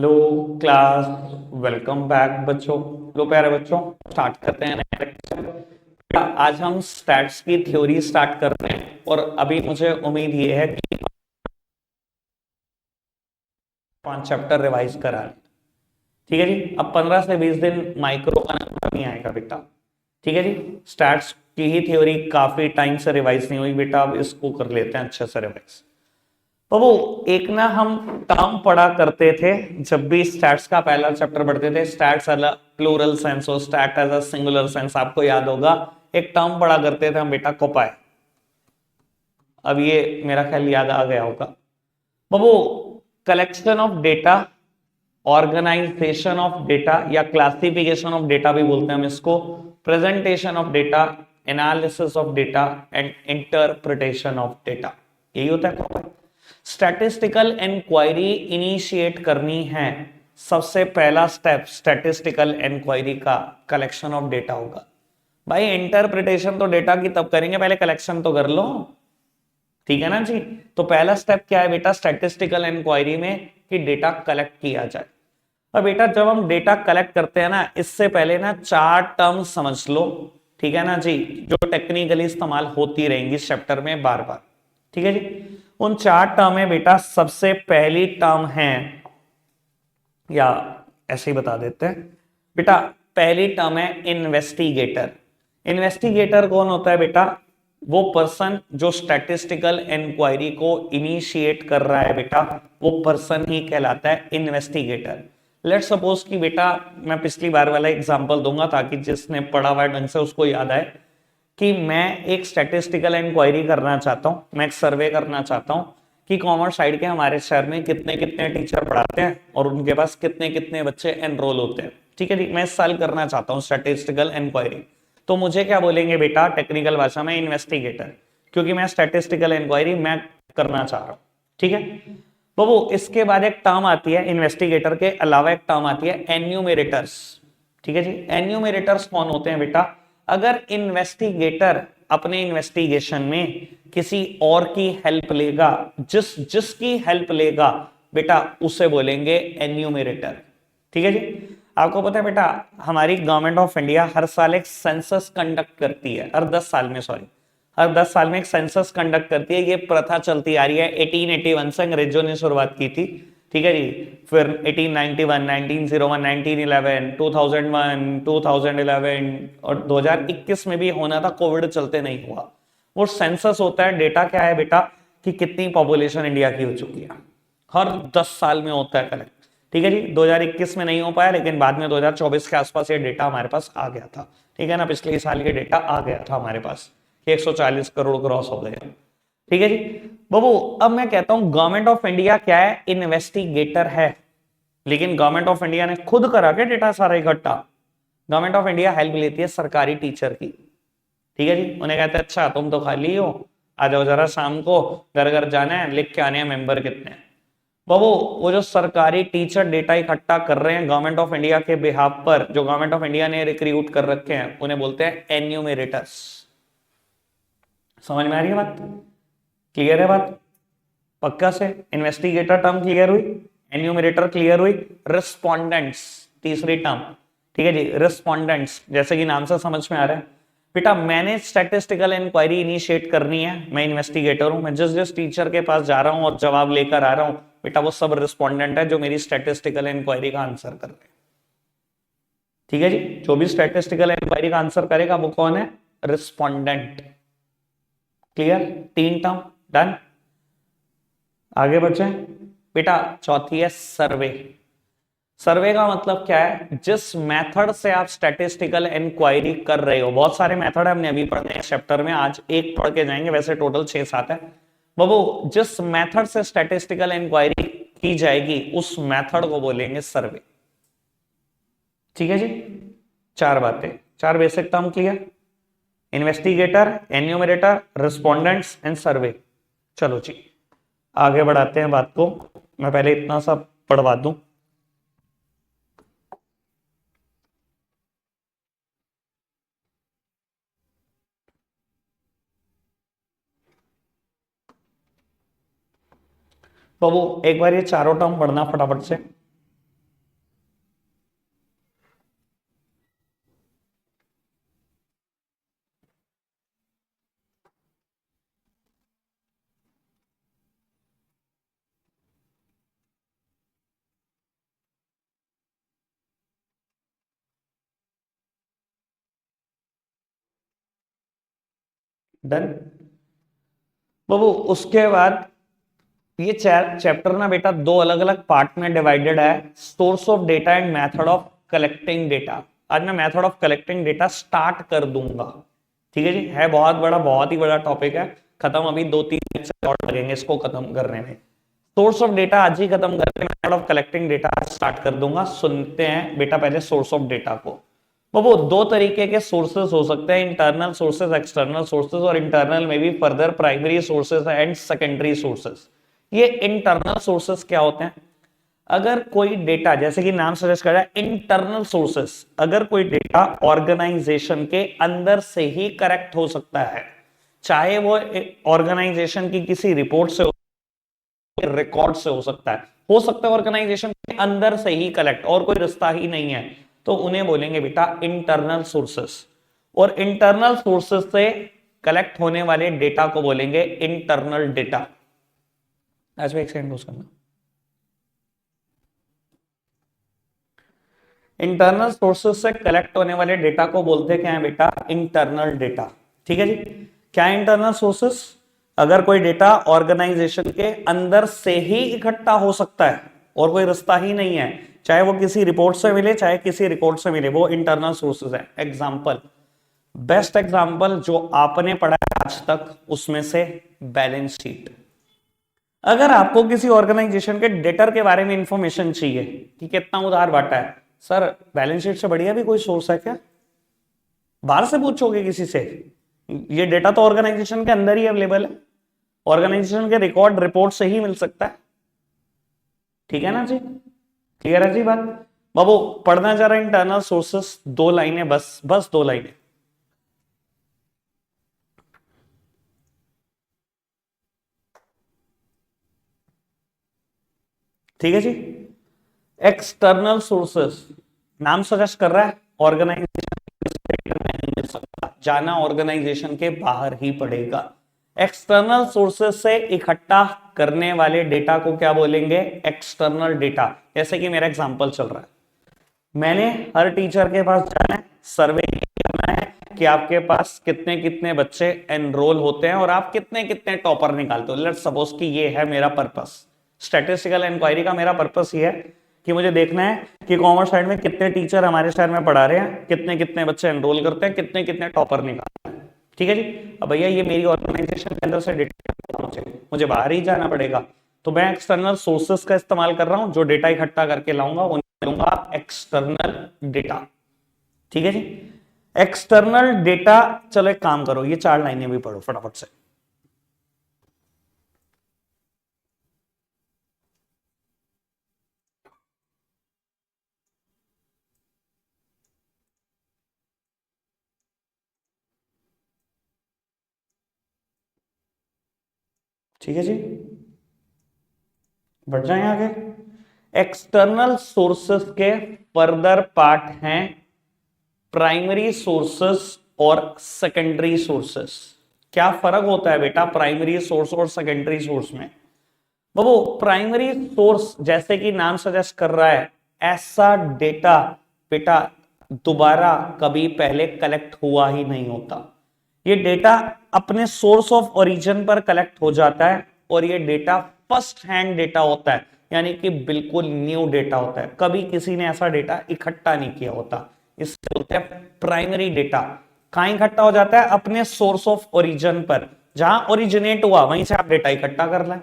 Hello class. Welcome back बच्चों। लो प्यारे बच्चों, स्टार्ट करते हैं नया लेक्चर। आज हम स्टैट्स की थ्योरी स्टार्ट करते हैं और अभी मुझे उम्मीद ये है कि 5 चैप्टर रिवाइज करा लें। ठीक है जी। अब 15 से 20 दिन माइक्रो का नंबर नहीं आएगा बेटा। ठीक है जी। स्टैट्स की ही थ्योरी काफी टाइम से रिवाइज नहीं हुई बेटा, अब इसको कर लेते हैं अच्छे से रिवाइज। तो वो एक ना हम टर्म पढ़ा करते थे जब भी स्टैट्स का पहला चैप्टर पढ़ते थे। Stats as a plural sense और stat as a singular sense, आपको याद होगा। एक टर्म पढ़ा करते थे हम बेटा, कोपाय। अब ये मेरा ख्याल याद आ गया होगा। वो collection of data, organisation of data या क्लासिफिकेशन ऑफ डेटा भी बोलते हैं हम इसको, presentation of data, analysis of data and interpretation of data, यही होता है। स्टैटिस्टिकल इंक्वायरी इनिशिएट करनी है, सबसे पहला स्टेप स्टैटिस्टिकल इंक्वायरी का कलेक्शन ऑफ डेटा होगा। भाई इंटरप्रिटेशन तो डेटा की तब करेंगे, पहले कलेक्शन तो कर लो। ठीक है ना जी। तो पहला स्टेप क्या है बेटा स्टैटिस्टिकल इंक्वायरी में, कि डेटा कलेक्ट किया जाए। अब बेटा जब हम डेटा कलेक्ट करते हैं ना, इससे पहले ना 4 टर्म समझ लो। ठीक है ना जी, जो टेक्निकली इस्तेमाल होती रहेंगी इस चैप्टर में बार बार। ठीक है जी। उन 4 टर्म में बेटा सबसे पहली टर्म है, या ऐसे ही बता देते हैं बेटा, पहली टर्म है इन्वेस्टिगेटर। इन्वेस्टिगेटर कौन होता है बेटा? वो पर्सन जो स्टैटिस्टिकल इंक्वायरी को इनिशिएट कर रहा है बेटा, वो पर्सन ही कहलाता है इन्वेस्टिगेटर। लेट्स सपोज कि बेटा, मैं पिछली बार वाला एग्जांपल दूंगा ताकि जिसने पढ़ा हुआ ढंग से उसको याद आए, कि मैं एक स्टैटिस्टिकल इंक्वायरी करना चाहता हूं, मैं एक सर्वे करना चाहता हूं कि कॉमर्स साइड के हमारे शहर में कितने कितने टीचर पढ़ाते हैं और उनके पास कितने कितने बच्चे एनरोल होते हैं। ठीक है जी, मैं इस साल करना चाहता हूं स्टैटिस्टिकल इंक्वायरी। तो मुझे क्या बोलेंगे बेटा टेक्निकल भाषा में? इन्वेस्टिगेटर, क्योंकि मैं स्टैटिस्टिकल इंक्वायरी मैं करना चाह रहा हूं। ठीक है। तो वो इसके बाद एक टर्म आती है, इन्वेस्टिगेटर के अलावा एक टर्म आती है एन्यूमरेटर्स। ठीक है जी। एन्यूमरेटर्स कौन होते हैं बेटा? अगर इन्वेस्टिगेटर अपने इन्वेस्टिगेशन में किसी और की हेल्प लेगा, जिसकी हेल्प लेगा बेटा, उसे बोलेंगे एन्यूमरेटर। ठीक है जी। आपको पता है बेटा, हमारी गवर्नमेंट ऑफ इंडिया हर साल एक सेंसस कंडक्ट करती है, हर 10 साल में, सॉरी, हर 10 साल में एक सेंसस कंडक्ट करती है। ये प्रथा चलती आ रही है 1881 से, अंग्रेजों ने शुरुआत की थी। ठीक है जी। फिर 1891, 1901, 1911, 2001, 2011 और 2021 में भी होना था, कोविड चलते नहीं हुआ। वो सेंसस होता है, डेटा क्या है बेटा, कि कितनी पॉपुलेशन इंडिया की हो चुकी है। हर 10 साल में होता है कलेक्ट। ठीक है जी। 2021 में नहीं हो पाया, लेकिन बाद में 2024 के आसपास ये डेटा हमारे पास आ गया था। ठीक है ना, पिछले साल ये डेटा आ गया था हमारे पास कि 140 करोड़ क्रॉस हो गए। ठीक है जी। बाबू, अब मैं कहता हूं गवर्नमेंट ऑफ इंडिया क्या है? इन्वेस्टिगेटर है। लेकिन गवर्नमेंट ऑफ इंडिया ने खुद करा के डेटा सारा इकट्ठा? गवर्नमेंट ऑफ इंडिया हेल्प लेती है सरकारी टीचर की। ठीक है जी। उन्हें कहते हैं अच्छा तुम तो खाली हो, आ जाओ जरा शाम को, घर घर जाना है, लिख के आने हैं मेंबर कितने हैं। बाबू, वो जो सरकारी टीचर डेटा इकट्ठा कर रहे हैं गवर्नमेंट ऑफ इंडिया के बिहाफ पर, जो गवर्नमेंट ऑफ इंडिया ने रिक्रूट कर रखे हैं, उन्हें बोलते हैं एन्यूमरेटर्स। समझ में आ रही है बात? क्लियर है बात? पक्का से इन्वेस्टिगेटर टर्म क्लियर हुई, एन्यूमरेटर क्लियर हुई, रिस्पोंडेंट्स तीसरी टर्म। ठीक है जी। रिस्पोंडेंट्स जैसे कि नाम से समझ में आ रहा है बेटा, मैंने स्टैटिस्टिकल इंक्वायरी इनिशिएट करनी है, मैं इन्वेस्टिगेटर हूं, मैं जिस जिस टीचर के पास जा रहा हूं और जवाब लेकर आ रहा हूं बेटा, वो सब रिस्पोंडेंट है जो मेरी स्टैटिस्टिकल इंक्वायरी का आंसर कर रहे हैं। ठीक है जी। जो भी स्टैटिस्टिकल इंक्वायरी का आंसर करेगा वो कौन है? रिस्पोंडेंट। क्लियर? 3 term done. आगे बढ़े बेटा, चौथी है सर्वे। सर्वे का मतलब क्या है? जिस मेथड से आप स्टैटिस्टिकल इंक्वायरी कर रहे हो, बहुत सारे मेथड है, हमने अभी पढ़ने हैं चैप्टर में, आज एक पढ़ के जाएंगे, वैसे टोटल 6-7 है। बाबू, जिस मेथड से स्टैटिस्टिकल इंक्वायरी की जाएगी उस मेथड को बोलेंगे सर्वे। ठीक है जी। 4 बातें, 4 basic term clear? Investigator, enumerator, respondents and सर्वे। चलो जी, आगे बढ़ाते हैं बात को। मैं पहले इतना सा पढ़वा दूं। बाबू, एक बार ये चारों टर्म पढ़ना फटाफट से। डन बाबू। उसके बाद ये चैप्टर ना बेटा दो अलग अलग पार्ट में डिवाइडेड है, source of data and method of collecting data. आज मैं method of collecting data start कर दूंगा, ठीक है जी। है बहुत बड़ा, बहुत ही बड़ा टॉपिक है, खत्म अभी 2-3 लेक्चर और लगेंगे इसको खत्म करने में। सोर्स ऑफ डेटा आज ही खत्म करके method of collecting data start कर दूंगा। सुनते हैं बेटा पहले सोर्स ऑफ डेटा को। वो दो तरीके के सोर्सेस हो सकते हैं, इंटरनल सोर्सेस, एक्सटर्नल सोर्सेस, और इंटरनल में भी further primary sources and secondary sources. ये इंटरनल सोर्सेस क्या होते हैं? अगर कोई डेटा, जैसे कि नाम सजेस्ट कर रहा है इंटरनल सोर्सेस, अगर कोई डेटा ऑर्गेनाइजेशन के अंदर से ही करेक्ट हो सकता है, चाहे वो ऑर्गेनाइजेशन की किसी रिपोर्ट से, रिकॉर्ड से हो सकता है ऑर्गेनाइजेशन के अंदर से ही कलेक्ट, और कोई रास्ता ही नहीं है, तो उन्हें बोलेंगे बेटा इंटरनल सोर्सेस। और इंटरनल सोर्सेस से कलेक्ट होने वाले डेटा को बोलेंगे इंटरनल डेटा। आज में एक सेकंड करना। इंटरनल सोर्सेस से कलेक्ट होने वाले डेटा को बोलते क्या है बेटा? Internal data. ठीक है जी। क्या है इंटरनल सोर्सेस? अगर कोई डेटा ऑर्गेनाइजेशन के अंदर से ही इकट्ठा हो सकता है और कोई रास्ता ही नहीं है, चाहे वो किसी रिपोर्ट से मिले चाहे किसी रिकॉर्ड से मिले, वो इंटरनल सोर्सेज है। एग्जांपल, बेस्ट एग्जांपल जो आपने पढ़ा है आज तक उसमें से बैलेंस शीट। अगर आपको किसी ऑर्गेनाइजेशन के डेटर के बारे में इंफॉर्मेशन चाहिए कि कितना उधार बांटा है, सर बैलेंस शीट से बढ़िया भी कोई सोर्स है क्या? बाहर से पूछोगे किसी से? ये डेटा तो ऑर्गेनाइजेशन के अंदर ही अवेलेबल है, ऑर्गेनाइजेशन के रिकॉर्ड रिपोर्ट से ही मिल सकता है। ठीक है ना जी? क्लियर है जी बात? बाबू पढ़ना जा रहा है इंटरनल सोर्सेस, 2 लाइनें बस 2 लाइनें। ठीक है जी। एक्सटर्नल सोर्सेस, नाम सजेस्ट कर रहा है ऑर्गेनाइजेशन नहीं मिल सकता, जाना ऑर्गेनाइजेशन के बाहर ही पड़ेगा। एक्सटर्नल सोर्सेस से इकट्ठा करने वाले डेटा को क्या बोलेंगे? External data. जैसे कि मेरा एग्जांपल चल रहा है, मैंने हर टीचर के पास जाना है, सर्वे करना है कि आपके पास कितने कितने बच्चे एनरोल होते हैं और आप कितने कितने टॉपर निकालते हो। लेट्स सपोज कि ये है मेरा पर्पस, स्टैटिस्टिकल इंक्वायरी का मेरा पर्पस ये है कि मुझे देखना है कि कॉमर्स साइड में कितने टीचर हमारे शहर में पढ़ा रहे हैं, कितने कितने बच्चे एनरोल करते हैं, कितने कितने टॉपर निकालते हैं। ठीक है जी। अब भैया ये मेरी ऑर्गेनाइजेशन के अंदर से डेटा मुझे बाहर ही जाना पड़ेगा, तो मैं एक्सटर्नल सोर्सेस का इस्तेमाल कर रहा हूं, जो डेटा इकट्ठा करके लाऊंगा उन्हें लूंगा एक्सटर्नल डेटा। ठीक है जी। एक्सटर्नल डेटा, चलो एक काम करो, ये 4 लाइनें भी पढ़ो फटाफट से। ठीक है जी, बढ़ जाए आगे। एक्सटर्नल सोर्सेस के फर्दर पार्ट हैं प्राइमरी सोर्सेस और सेकेंडरी सोर्सेस। क्या फर्क होता है बेटा प्राइमरी सोर्स और सेकेंडरी सोर्स में? वो प्राइमरी सोर्स जैसे कि नाम सजेस्ट कर रहा है, ऐसा डेटा बेटा दोबारा कभी पहले कलेक्ट हुआ ही नहीं होता। ये डेटा अपने सोर्स ऑफ ओरिजिन पर कलेक्ट हो जाता है और ये डेटा फर्स्ट हैंड डेटा होता है, यानी कि बिल्कुल न्यू डेटा होता है, कभी किसी ने ऐसा डेटा इकट्ठा नहीं किया होता। इससे बोलते हैं प्राइमरी डेटा। कहां इकट्ठा हो जाता है? अपने सोर्स ऑफ ओरिजिन पर, जहां ओरिजिनेट हुआ वहीं से आप डेटा इकट्ठा कर लें।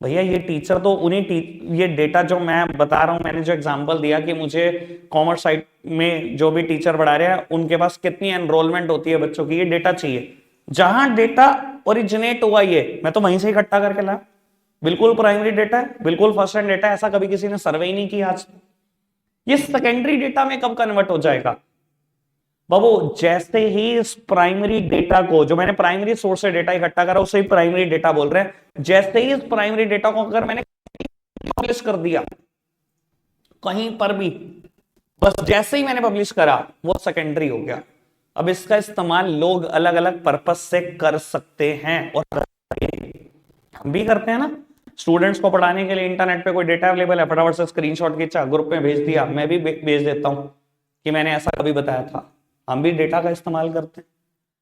भैया ये टीचर तो ये डेटा जो मैं बता रहा हूं, मैंने जो एग्जांपल दिया कि मुझे कॉमर्स साइड में जो भी टीचर पढ़ा रहे हैं उनके पास कितनी एनरोलमेंट होती है बच्चों की, ये डेटा चाहिए। जहां डेटा ओरिजिनेट हुआ ये मैं तो वहीं से इकट्ठा करके लाया, बिल्कुल प्राइमरी डेटा है, बिल्कुल फर्स्ट हैंड डेटा है, ऐसा कभी किसी ने सर्वे ही नहीं किया आज। ये सेकेंडरी डेटा में कब कन्वर्ट हो जाएगा बाबू? जैसे ही इस प्राइमरी डेटा को, जो मैंने प्राइमरी सोर्स से डेटा इकट्ठा करा उसे ही प्राइमरी डेटा बोल रहे हैं, जैसे ही इस प्राइमरी डेटा को अगर मैंने पब्लिश कर दिया कहीं पर भी, बस जैसे ही मैंने पब्लिश करा वो सेकेंडरी हो गया। अब इसका इस्तेमाल लोग अलग अलग पर्पस से कर सकते हैं और हम भी करते हैं ना। स्टूडेंट्स को पढ़ाने के लिए इंटरनेट पे कोई डेटा अवेलेबल है, फटाफट से स्क्रीनशॉट खींचा ग्रुप में भेज दिया, मैं भी भेज देता हूं कि मैंने ऐसा कभी बताया था। हम भी डेटा का इस्तेमाल करते हैं।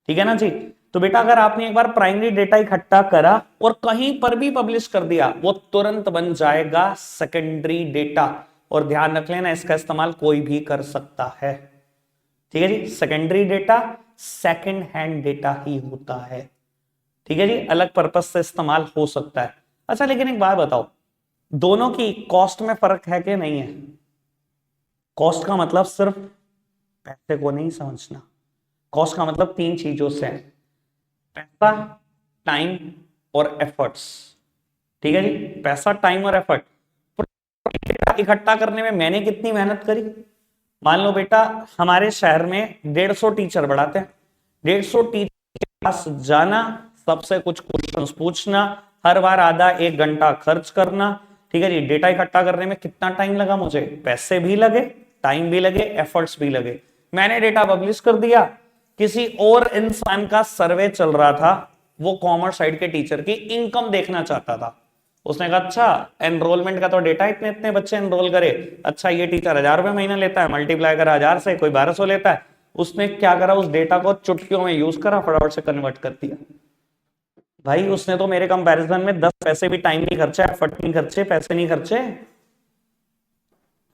ठीक है ना जी। तो बेटा अगर आपने एक बार प्राइमरी डेटा इकट्ठा करा और कहीं पर भी पब्लिश कर दिया, वो तुरंत बन जाएगा सेकेंडरी डेटा। और ध्यान रख लेना, इसका इस्तेमाल कोई भी कर सकता है। ठीक है जी, secondary data second hand data ही होता है। ठीक है जी, अलग पर्पस से इस्तेमाल हो सकता है। अच्छा लेकिन एक बात बताओ, दोनों की कॉस्ट में फर्क है कि नहीं है? कॉस्ट का मतलब सिर्फ पैसे को नहीं समझना, कॉस्ट का मतलब तीन चीजों से है, पैसा, टाइम और एफर्ट्स। ठीक है जी, पैसा, टाइम और एफर्ट। इकट्ठा करने में मैंने कितनी मेहनत करी। मान लो बेटा हमारे शहर में 150 टीचर बढ़ाते हैं, 150 टीचर के पास जाना, सबसे कुछ क्वेश्चंस पूछना, हर बार आधा एक घंटा खर्च करना। ठीक है जी, डेटा इकट्ठा करने में कितना टाइम लगा मुझे, पैसे भी लगे, टाइम भी लगे, एफर्ट्स भी लगे। मैंने डेटा पब्लिश कर दिया, किसी और इंसान का सर्वे चल रहा था, वो कॉमर्स साइड के टीचर की इनकम देखना चाहता था। उसने कहा अच्छा एनरोलमेंट का तो डेटा, इतने इतने बच्चे एनरोल करे, अच्छा ये टीचर 1,000 रुपए महीना लेता है, मल्टीप्लाई करा 1,000 से, कोई 1,200 लेता है। उसने क्या करा, उस डेटा को चुटकियों में यूज करा, फटाफट से कन्वर्ट कर दिया। भाई उसने तो मेरे कंपैरिजन में 10 पैसे भी टाइम नहीं खर्चा, एफर्ट नहीं खर्चे, पैसे नहीं खर्चे।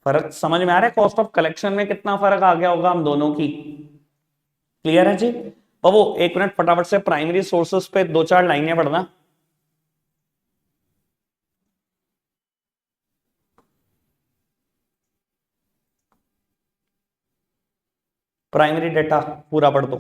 फर्क समझ में आ रहा है? कॉस्ट ऑफ कलेक्शन में कितना फर्क आ गया होगा हम दोनों की। क्लियर है जी? बाबू एक मिनट फटाफट से प्राइमरी सोर्सेस पे दो चार लाइनें पढ़ना। प्राइमरी डेटा पूरा पढ़ दो।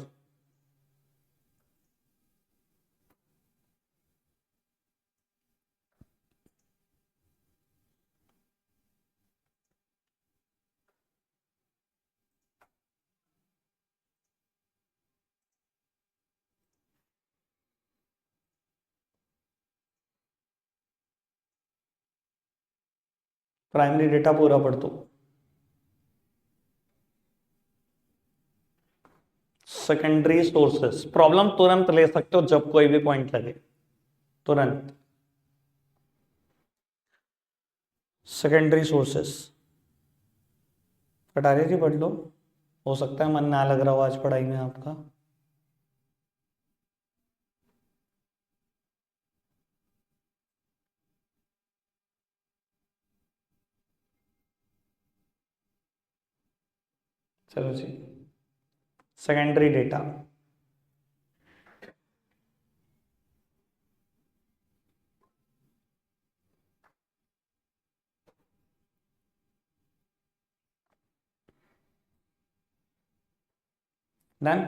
प्राइमरी डेटा पूरा पढ़ दो। सेकेंडरी सोर्सेस, प्रॉब्लम तुरंत ले सकते हो जब कोई भी पॉइंट लगे, तुरंत। सेकेंडरी सोर्सेस कटारिया जी पढ़ लो, हो सकता है मन ना लग रहा हो आज पढ़ाई में आपका। चलो जी, सेकेंडरी डेटा। डन।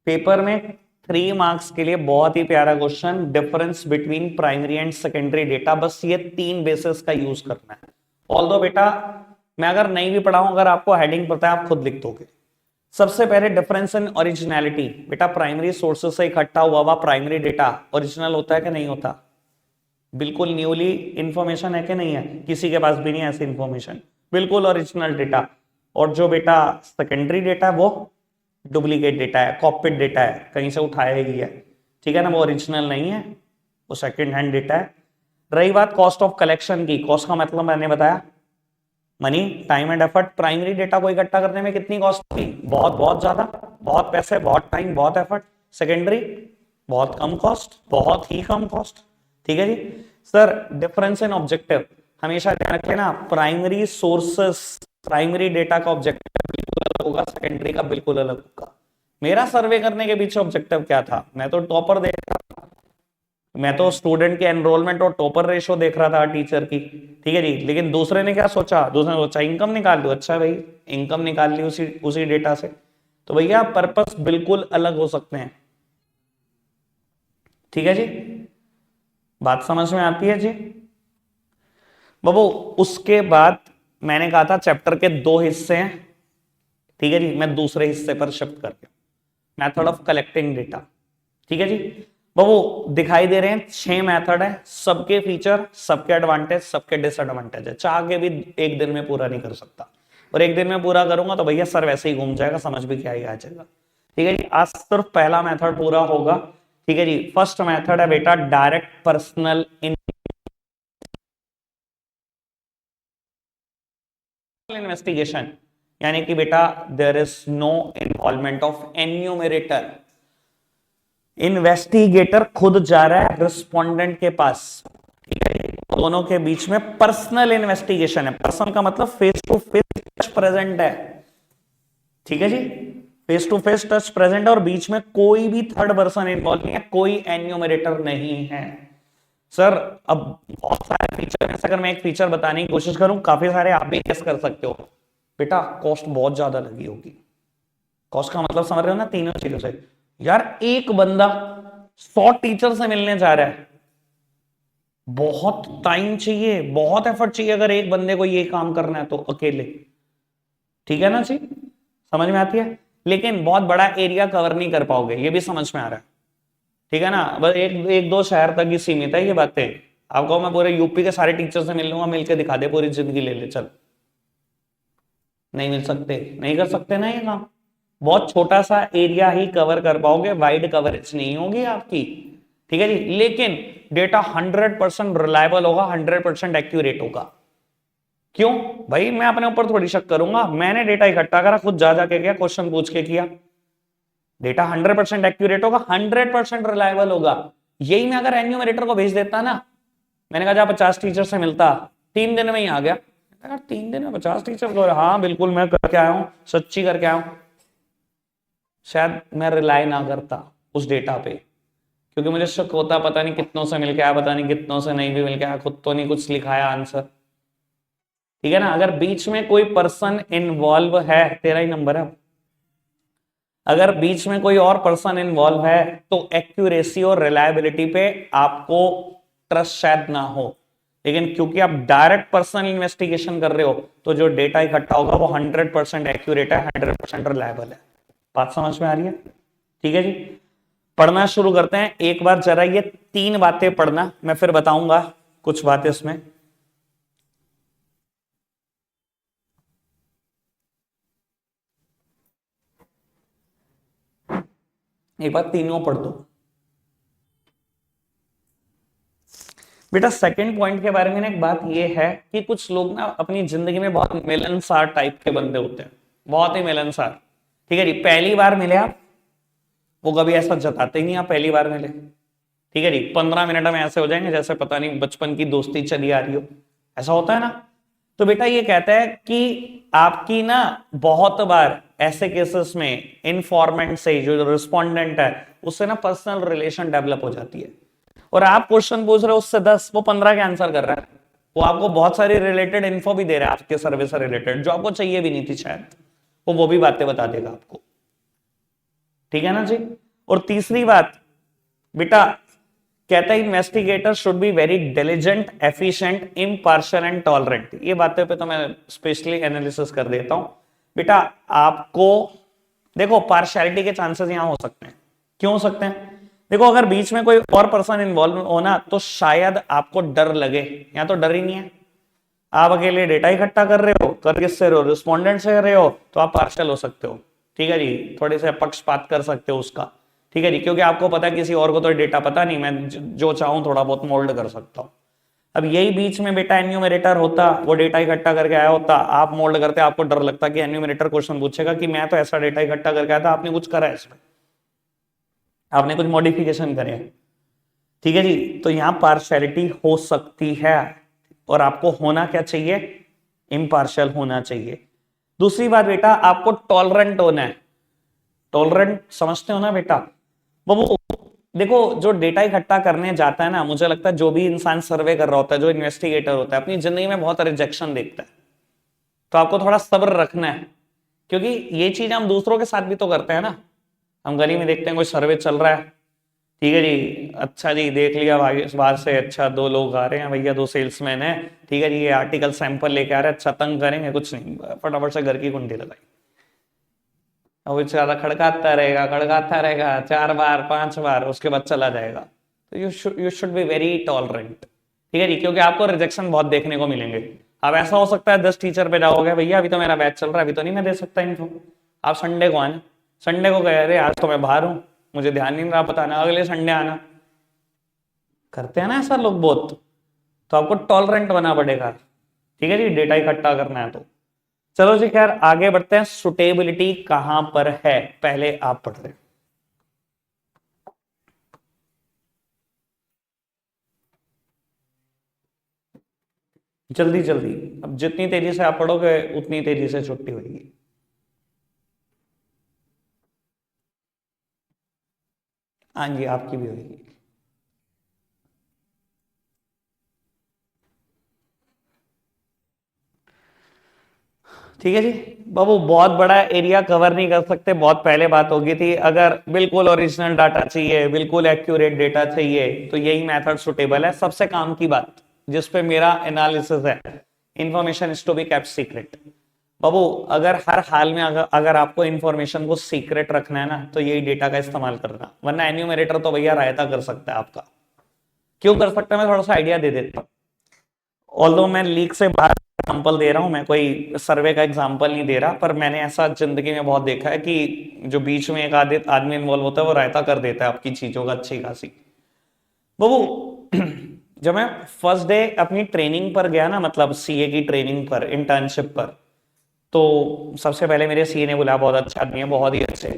पेपर में 3 मार्क्स के लिए बहुत ही प्यारा question, difference between primary and secondary data. बस ये 3 बेसिस का यूज करना है। ऑल्दो बेटा मैं अगर नहीं भी पढ़ाऊं, अगर आपको हेडिंग पता है आप खुद लिख दोगे। सबसे पहले डिफरेंस इन ओरिजिनलिटी। बेटा प्राइमरी सोर्सेस से इकट्ठा हुआ हुआ प्राइमरी डेटा ओरिजिनल होता है कि नहीं होता? बिल्कुल न्यूली इंफॉर्मेशन है कि नहीं है? किसी के पास भी नहीं है ऐसी इंफॉर्मेशन, बिल्कुल ओरिजिनल डेटा। और जो बेटा सेकेंडरी डेटा है वो डुप्लीकेट डेटा है, कॉपीड डेटा है, कहीं से उठाया ही है। ठीक है ना, वो ओरिजिनल नहीं है, वो सेकेंड हैंड डेटा है। रही बात कॉस्ट ऑफ कलेक्शन की, कॉस्ट का मतलब मैंने बताया money, time and effort. Primary data को इकट्ठा करने में कितनी कॉस्ट थी? बहुत बहुत ज्यादा, बहुत पैसे, बहुत टाइम, बहुत एफर्ट। सेकेंडरी बहुत कम कॉस्ट, बहुत ही कम कॉस्ट। ठीक है जी सर। डिफरेंस इन ऑब्जेक्टिव हमेशा ध्यान रखें ना, प्राइमरी सोर्सेस, प्राइमरी डेटा का ऑब्जेक्टिव बिल्कुल अलग होगा, सेकेंडरी का बिल्कुल अलग होगा। मेरा सर्वे करने के पीछे ऑब्जेक्टिव क्या था? मैं तो टॉपर देख रहा था, मैं तो स्टूडेंट के एनरोलमेंट और टॉपर रेशो देख रहा था टीचर की। ठीक है जी, लेकिन दूसरे ने क्या सोचा? दूसरे ने सोचा इनकम निकाल लो। अच्छा भाई, इनकम निकाल ली उसी उसी डेटा से। तो भैया पर्पस बिल्कुल अलग हो सकते हैं। ठीक है जी, बात समझ में आती है जी? बाबू उसके बाद मैंने कहा था चैप्टर के 2 हिस्से हैं। ठीक है जी, मैं दूसरे हिस्से पर शिफ्ट कर गया, मेथड ऑफ कलेक्टिंग डेटा। ठीक है जी बाबू, दिखाई दे रहे हैं 6 मेथड है, सबके फीचर, सबके एडवांटेज, सबके डिसएडवांटेज है। चाह के भी एक दिन में पूरा नहीं कर सकता, और एक दिन में पूरा करूंगा तो भैया सर वैसे ही घूम जाएगा, समझ भी क्या ही आ जाएगा। ठीक है जी, आज सिर्फ पहला मेथड पूरा होगा। ठीक है जी, फर्स्ट मेथड है बेटा डायरेक्ट पर्सनल इन्वेस्टिगेशन। यानी कि बेटा there is no involvement of enumerator. Investigator खुद जा रहा है रिस्पोंडेंट के पास, ठीक है। दोनों के बीच में पर्सनल इन्वेस्टिगेशन है। पर्सन का मतलब फेस टू फेस प्रेजेंट है, ठीक है जी, face to face touch present है और बीच में कोई भी थर्ड पर्सन इन्वॉल्व नहीं है, कोई एन्यूमरेटर नहीं है। सर अब बहुत सारे फीचर हैं, अगर मैं एक फीचर बताने की कोशिश करूं काफी सारे आप भी गेस कर सकते हो। बेटा कॉस्ट बहुत ज्यादा लगी होगी। कॉस्ट का मतलब समझ रहे हो ना, तीनों चीजों से। यार एक बंदा 100 टीचर से मिलने जा रहा है, बहुत टाइम चाहिए, बहुत एफर्ट चाहिए अगर एक बंदे को ये काम करना है तो अकेले, ठीक है ना जी, समझ में आती है। लेकिन बहुत बड़ा एरिया कवर नहीं कर पाओगे, ये भी समझ में आ रहा है, ठीक है ना। बस एक एक दो शहर तक ही सीमित है ये बातें। आपको मैं पूरे यूपी के सारे टीचर से मिल लूंगा, मिलकर दिखा दे, पूरी जिंदगी ले ले, चल नहीं मिल सकते, नहीं कर सकते ना ये काम। बहुत छोटा सा एरिया ही कवर कर पाओगे, वाइड कवरेज नहीं होगी आपकी, ठीक है जी। लेकिन डेटा 100% रिलायबल होगा, 100% एक्यूरेट होगा। क्यों भाई, मैं अपने ऊपर थोड़ी शक करूंगा, मैंने डेटा इकट्ठा करा, खुद जा जाके किया, क्वेश्चन पूछ के किया। डेटा 100% एक्यूरेट होगा, 100% रिलायबल होगा। यही मैं अगर एन्यूमरेटर को भेज देता ना, मैंने कहा जा 50 टीचर से मिलता, 3 दिन में ही आ गया। यार 3 दिन में 50 टीचर को, हाँ बिल्कुल मैं करके आया हूं, सच्ची करके आया हूं, शायद मैं रिलाय ना करता उस डेटा पे, क्योंकि मुझे शक होता पता नहीं कितनों से मिल के आया, पता नहीं कितनों से नहीं भी मिल के आया, खुद तो नहीं कुछ लिखाया आंसर, ठीक है ना। अगर बीच में कोई पर्सन इन्वॉल्व है, तेरा ही नंबर है, अगर बीच में कोई और पर्सन इन्वॉल्व है तो एक्यूरेसी और रिलायबिलिटी पे आपको ट्रस्ट शायद ना हो। लेकिन क्योंकि आप डायरेक्ट पर्सनल इन्वेस्टिगेशन कर रहे हो तो जो डेटा इकट्ठा होगा वो 100% एक्यूरेट है, 100% रिलायबल है। बात समझ में आ रही है, ठीक है जी। पढ़ना शुरू करते हैं। एक बार जरा ये 3 बातें पढ़ना, मैं फिर बताऊंगा कुछ बातें इसमें। एक बार तीनों पढ़ दो बेटा। सेकंड पॉइंट के बारे में ना एक बात ये है कि कुछ लोग ना अपनी जिंदगी में बहुत मिलनसार टाइप के बंदे होते हैं, बहुत ही मिलनसार, ठीक है जी। पहली बार मिले आप, वो कभी ऐसा जताते ही नहीं आप पहली बार मिले, ठीक है जी। 15 मिनट में ऐसे हो जाएंगे जैसे पता नहीं बचपन की दोस्ती चली आ रही हो, ऐसा होता है ना। तो बेटा ये कहता है कि आपकी ना बहुत बार ऐसे केसेस में इन्फॉर्मेंट से जो रिस्पोंडेंट है उससे ना पर्सनल रिलेशन डेवलप हो जाती है, और आप क्वेश्चन पूछ रहे हो उससे 10, वो 15 के आंसर कर रहा है। वो आपको बहुत सारी रिलेटेड इन्फो भी दे रहा है आपके सर्वे से रिलेटेड, जो आपको चाहिए भी नहीं थी शायद, वो भी बातें बता देगा आपको, ठीक है ना जी। और तीसरी बात बेटा कहता है investigator should be very diligent, efficient, impartial and tolerant. ये बातें पे तो मैं स्पेशली एनालिसिस कर देता हूं बेटा। आपको देखो पार्शियलिटी के चांसेस यहां हो सकते हैं, क्यों हो सकते हैं, देखो अगर बीच में कोई और पर्सन इन्वॉल्व होना तो शायद आपको डर लगे, यहां तो डर ही नहीं है। आप अकेले डेटा इकट्ठा कर रहे हो, कर किससे रहे हो, रिस्पोंडेंट से रहे हो, तो आप पार्शियल हो सकते हो, ठीक है जी, थोड़े से पक्षपात कर सकते हो उसका, ठीक है जी, क्योंकि आपको पता है किसी और को तो डेटा पता नहीं, मैं जो चाहूं थोड़ा बहुत मोल्ड कर सकता हूं। अब यही बीच में बेटा एन्यूमरेटर होता, वो डेटा इकट्ठा करके आया होता, आप मोल्ड करते, आपको डर लगता कि एन्यूमरेटर क्वेश्चन पूछेगा कि मैं तो ऐसा डेटा इकट्ठा करके आया था, आपने कुछ करा है इसमें, आपने कुछ मॉडिफिकेशन करे, ठीक है जी। तो यहां पार्शियलिटी हो सकती है, और आपको होना क्या चाहिए, इम्पार्शियल होना चाहिए। दूसरी बात बेटा आपको टॉलरेंट होना है। टॉलरेंट समझते हो ना बेटा, वो देखो जो डेटा इकट्ठा करने जाता है ना, मुझे लगता है जो भी इंसान सर्वे कर रहा होता है, जो इन्वेस्टिगेटर होता है, अपनी जिंदगी में बहुत रिजेक्शन देखता है, तो आपको थोड़ा सब्र रखना है, क्योंकि ये चीज हम दूसरों के साथ भी तो करते हैं ना। हम गली में देखते हैं कोई सर्वे चल रहा है, ठीक है जी, अच्छा जी देख लिया बाहर से, अच्छा 2 लोग आ रहे हैं भैया, 2 सेल्समैन है, ठीक है जी, ये आर्टिकल सैंपल लेके आ रहे हैं, अच्छा तंग करेंगे, कुछ नहीं, फटाफट से घर की कुंडी लगाई, अब बेचारा खड़काता रहेगा 4 बार 5 बार, उसके बाद चला जाएगा। तो you should be very tolerant, ठीक है जी, क्योंकि आपको रिजेक्शन बहुत देखने को मिलेंगे। अब ऐसा हो सकता है 10 टीचर पे जाओगे, भैया अभी तो मेरा बैच चल रहा है, अभी तो नहीं मैं दे सकता इनको, आप संडे को आना, संडे को कह रहे आज तो मैं बाहर हूं, मुझे ध्यान नहीं रहा, बताना अगले संडे आना, करते हैं ना ऐसा लोग बहुत। तो आपको टॉलरेंट बना पड़ेगा, ठीक है जी, डेटा इकट्ठा करना है तो। चलो जी खैर आगे बढ़ते हैं। सुटेबिलिटी कहां पर है, पहले आप पढ़ रहे। जल्दी जल्दी, अब जितनी तेजी से आप पढ़ोगे उतनी तेजी से छुट्टी होगी। हाँ जी, आपकी भी होगी। ठीक है जी बाबू, बहुत बड़ा एरिया कवर नहीं कर सकते, बहुत पहले बात होगी थी। अगर बिल्कुल ओरिजिनल डाटा चाहिए, बिल्कुल एक्यूरेट डेटा चाहिए, तो यही मेथड सुटेबल है। सबसे काम की बात जिस पे मेरा एनालिसिस है, information is to be kept secret. बाबू अगर हर हाल में अगर आपको इंफॉर्मेशन को सीक्रेट रखना है ना, तो यही डेटा का इस्तेमाल करना, वरना एन्यूमरेटर तो भैया रायता कर सकता है आपका। क्यों कर सकता है, मैं थोड़ा सा आइडिया दे देता हूँ। ऑल्दो मैं लीक से बाहर एग्जाम्पल दे रहा हूं, मैं कोई सर्वे का एग्जाम्पल नहीं दे रहा, पर मैंने ऐसा जिंदगी में बहुत देखा है कि जो बीच में एक आदमी इन्वॉल्व होता है, वो रायता कर देता है आपकी चीजों का अच्छी खासी। बाबू जब मैं फर्स्ट डे अपनी ट्रेनिंग पर गया ना, मतलब सीए की ट्रेनिंग पर, इंटर्नशिप पर, तो सबसे पहले मेरे सीए ने बोला बहुत अच्छा आदमी है, बहुत ही अच्छे,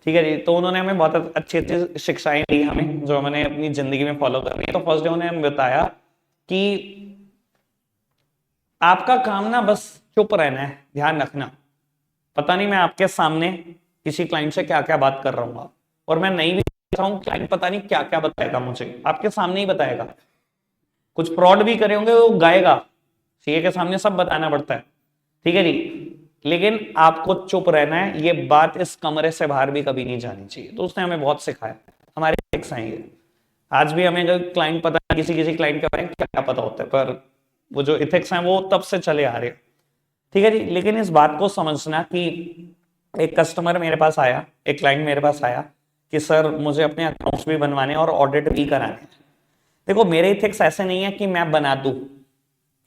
ठीक है जी। तो उन्होंने हमें बहुत अच्छी अच्छी शिक्षाएं दी हमें, जो मैंने अपनी जिंदगी में फॉलो करनी है। तो फर्स्ट डे उन्होंने हमें बताया कि आपका काम ना बस चुप रहना है, ध्यान रखना। पता नहीं मैं आपके सामने किसी क्लाइंट से क्या क्या बात कर रहा हूँ, और मैं नहीं भी हूँ, क्लाइंट पता नहीं क्या क्या बताएगा मुझे, आपके सामने ही बताएगा। कुछ फ्रॉड भी करे होंगे, वो गाएगा, सीए के सामने सब बताना पड़ता है, ठीक है जी। लेकिन आपको चुप रहना है, ये बात इस कमरे से बाहर भी कभी नहीं जानी चाहिए। तो उसने हमें बहुत सिखाया, हमारे एथिक्स हैं ये। आज भी हमें अगर क्लाइंट पता है, किसी किसी क्लाइंट के बारे में क्या क्या पता होता है, पर वो जो इथिक्स हैं वो तब से चले आ रहे हैं, ठीक है जी। लेकिन इस बात को समझना कि एक कस्टमर मेरे पास आया, एक क्लाइंट मेरे पास आया कि सर मुझे अपने अकाउंट्स भी बनवाने और ऑडिट भी कराने हैं। देखो मेरे इथिक्स ऐसे नहीं है कि मैं बना दूं,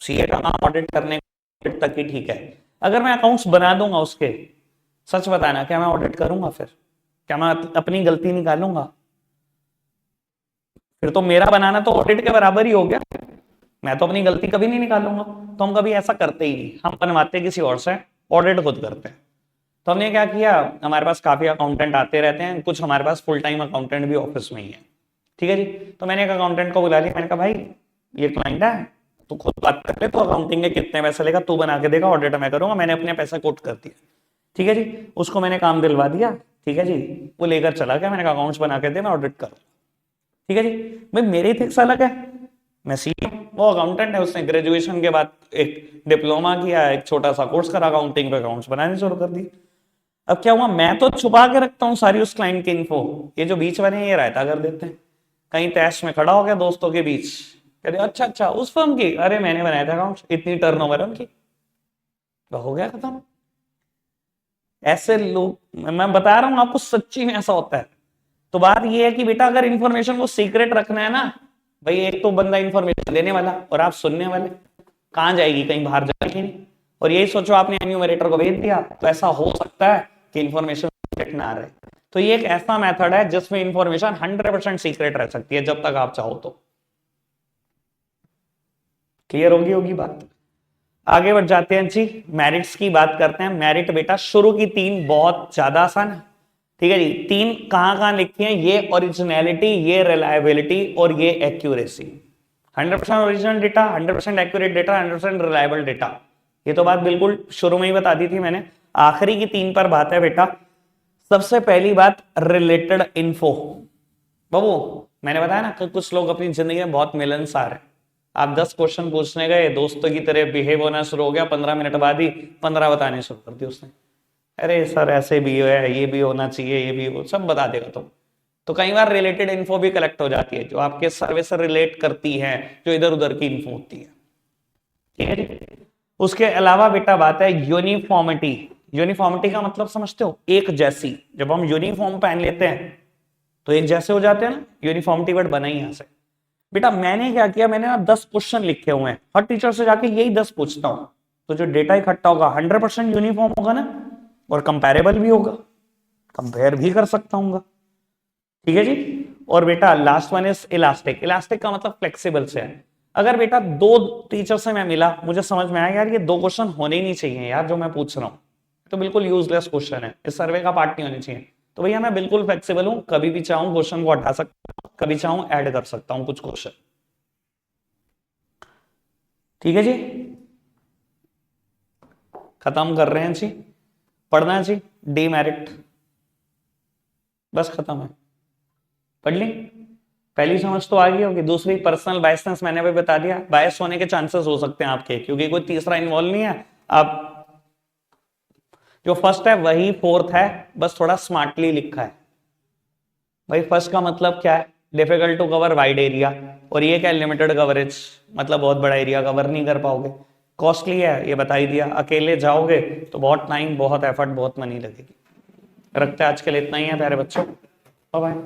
सीए का काम ऑडिट करने तक ही ठीक है। अगर मैं अकाउंट्स बना दूंगा उसके, सच बताना क्या मैं ऑडिट करूंगा? फिर क्या मैं अपनी गलती निकालूंगा? फिर तो मेरा बनाना तो ऑडिट के बराबर ही हो गया। मैं तो अपनी गलती कभी नहीं निकालूंगा। तो हम कभी ऐसा करते ही नहीं, हम बनवाते किसी और से, ऑडिट खुद करते हैं। तो हमने क्या किया, हमारे पास काफी अकाउंटेंट आते रहते हैं, कुछ हमारे पास फुल टाइम अकाउंटेंट भी ऑफिस में ही है, ठीक है जी। तो मैंने एक अकाउंटेंट को बुला लिया, मैंने कहा भाई ये क्लाइंट है, तू खुद बात कर ले, तो अकाउंटिंग के कितने पैसे लेगा तू बना के देगा, ऑडिट मैं करूंगा। मैंने अपने पैसे कोट कर दिया, ठीक है जी। उसको मैंने काम दिलवा दिया, ठीक है जी। वो लेकर चला गया, मैंने कहा अकाउंट्स बना के दे, मैं ऑडिट करूँ, ठीक है जी। भाई मेरी थिक्स अलग है, मैं सीए, वो अकाउंटेंट है, उसने ग्रेजुएशन के बाद एक डिप्लोमा किया, एक छोटा सा कोर्स करा अकाउंटिंग पे, अकाउंट्स बनाने शुरू कर दी। अब क्या हुआ, मैं तो छुपा के रखता हूँ सारी उस क्लाइंट की इन्फो, ये जो बीच वाले हैं ये रायता कर देते हैं। कहीं तैश में खड़ा हो गया दोस्तों के बीच, कहते अच्छा अच्छा उस फर्म की, अरे मैंने बनाया था अकाउंट, इतनी टर्नओवर है उनकी, तो हो गया खत्म। ऐसे लोग, मैं बता रहा हूं आपको, सच्ची में ऐसा होता है। तो बात ये है कि बेटा अगर इंफॉर्मेशन को सीक्रेट रखना है ना, भाई एक तो बंदा इंफॉर्मेशन देने वाला और आप सुनने वाले, कहां जाएगी, कहीं बाहर जाएगी नहीं। और यही सोचो आपने एन्यूमरेटर को भेज दिया, तो ऐसा हो सकता है कि इंफॉर्मेशन सीक्रेट ना रहे। तो ये एक ऐसा मेथड है जिसमें इंफॉर्मेशन 100% सीक्रेट रह सकती है जब तक आप चाहो तो। क्लियर होगी बात? आगे बढ़ जाते हैं जी, मेरिट्स की बात करते हैं। मेरिट बेटा शुरू की 3 बहुत ज्यादा आसान है, ठीक है जी। 3 कहां कहां लिखती हैं, ये ओरिजिनलिटी, ये रिलायबिलिटी और ये accuracy. 100% original data, 100% accurate data, 100% reliable data. ये तो बात बिल्कुल शुरू में ही बता दी थी मैंने। आखिरी की 3 पर बात है बेटा। सबसे पहली बात, रिलेटेड इन्फो। बाबू मैंने बताया ना कि कुछ लोग अपनी जिंदगी में बहुत मिलनसार है। आप 10 क्वेश्चन पूछने गए, दोस्तों की तरह बिहेव होना शुरू हो गया, 15 मिनट बाद ही 15 बताने शुरू कर दिए उसने। अरे सर ऐसे भी है, ये भी होना चाहिए, ये भी हो, सब बता देगा तुम। तो कई बार रिलेटेड इन्फो भी कलेक्ट हो जाती है, जो आपके सर्वे से रिलेट करती है, जो इधर उधर की इन्फो होती है, ठीक है जी। उसके अलावा बेटा बात है यूनिफॉर्मिटी। यूनिफॉर्मिटी का मतलब समझते हो, एक जैसी। जब हम यूनिफॉर्म पहन लेते हैं तो एक जैसे हो जाते हैं ना, यूनिफॉर्मिटी वर्ड बना ही यहां से। बेटा मैंने क्या किया, मैंने ना 10 क्वेश्चन लिखे हुए हैं, हर टीचर से जाके यही 10 पूछता हूं। तो जो डेटा इकट्ठा होगा 100% यूनिफॉर्म होगा ना, और कंपेरेबल भी होगा, कंपेयर भी कर सकता हूँ, ठीक है जी। और बेटा last one is elastic. Elastic का मतलब फ्लेक्सिबल से है। अगर बेटा 2 टीचर से मैं मिला, मुझे समझ में आया यार ये 2 क्वेश्चन होने ही नहीं चाहिए यार जो मैं पूछ रहा हूं, तो बिल्कुल यूजलेस क्वेश्चन है, इस सर्वे का पार्ट नहीं होने चाहिए, तो भैया मैं बिल्कुल फ्लेक्सिबल हूं, कभी भी चाहूं क्वेश्चन को हटा सकता हूं, कभी चाहूं ऐड कर सकता हूं कुछ क्वेश्चन, ठीक है जी। खत्म कर रहे हैं जी, पढ़ना है जी, डीमेरिट, बस खत्म है, पढ़ ली। पहली समझ तो आ गई होगी। दूसरी पर्सनल बायसनेस मैंने भी बता दिया, बायस होने के चांसेस हो सकते हैं आपके, क्योंकि कोई तीसरा इन्वॉल्व नहीं है। अब जो फर्स्ट है वही फोर्थ है, बस थोड़ा स्मार्टली लिखा है। भाई फर्स्ट का मतलब क्या है, difficult to cover wide area, और ये क्या, लिमिटेड कवरेज, मतलब बहुत बड़ा एरिया कवर नहीं कर पाओगे। कॉस्टली है, ये बता ही दिया, अकेले जाओगे तो बहुत टाइम, बहुत एफर्ट, बहुत मनी लगेगी। रखते हैं आज के लिए इतना ही है प्यारे बच्चों, बाय बाय।